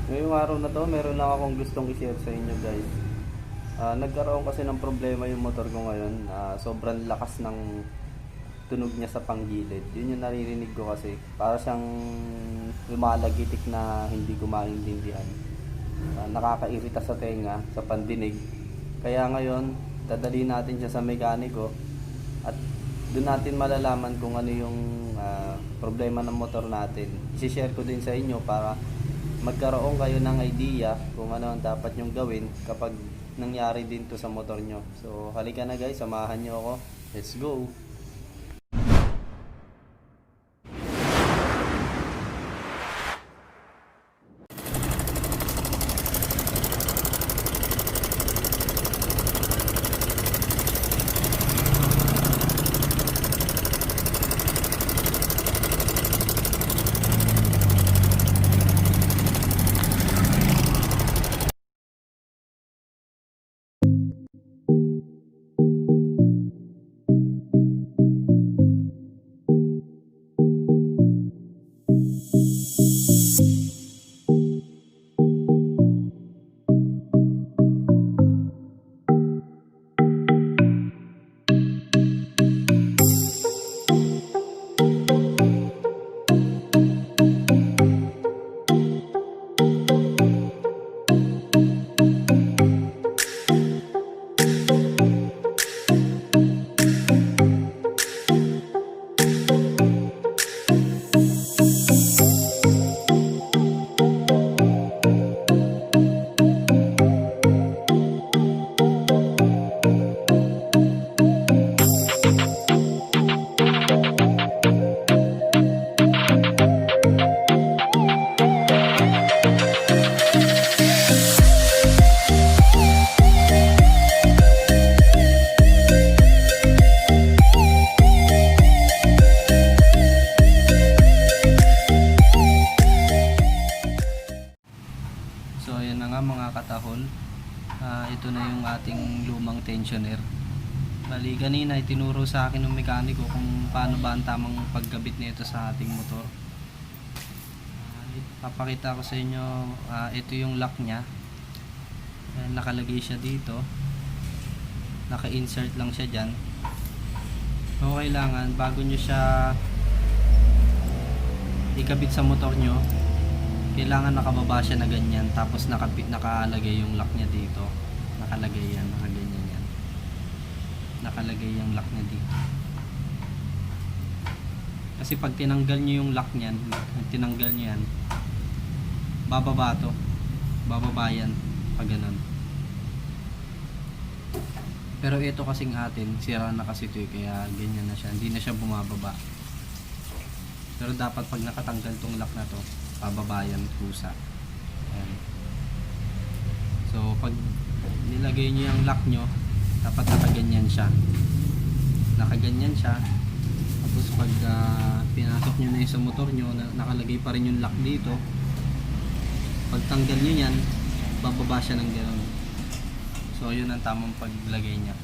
Ngayong araw na to, meron lang akong gustong i-share sa inyo guys. Nagkaroon kasi ng problema yung motor ko ngayon. Sobrang lakas ng tunog niya sa panggilid. Yun yung naririnig ko kasi. Para siyang lumalagitik na hindi ko maintindihan. Nakakairita sa tenga, sa pandinig. Kaya ngayon, dadalhin natin siya sa mekaniko. At doon natin malalaman kung ano yung problema ng motor natin. I-share ko din sa inyo para magkaroon kayo ng idea kung ano ang dapat nyong gawin kapag nangyari din to sa motor nyo. So halika na guys, samahan nyo ako. Let's go! So ayan na nga mga katahol, ito na yung ating lumang tensioner. Bali kanina itinuro sa akin ng mekaniko kung paano ba ang tamang pagkabit nito sa ating motor. Papakita ko sa inyo, ito yung lock nya. Nakalagay siya dito, naka-insert lang siya dyan. So kailangan bago nyo siya ikabit sa motor nyo, kailangan nakababa siya na ganyan, tapos nakalagay yung lock niya dito. Nakalagay yan, nakaganyan yan. Nakalagay yung lock niya dito. Kasi pag tinanggal niyo yung lock niyan, tinanggal niyo yan, bababa to. Bababa yan pag ganun. Pero ito kasing atin, sira na kasi ito kaya ganyan na siya, hindi na siya bumababa. Pero dapat pag nakatanggal tong lock na to, pababayan kusa. Ayan. So pag nilagay nyo yung lock nyo, dapat nakaganyan siya. Nakaganyan siya. Tapos pag pinasok nyo na yung sa motor nyo, nakalagay pa rin yung lock dito. Pag tanggal nyo yan, bababa siya ng gano'n. So yun ang tamang paglagay nya.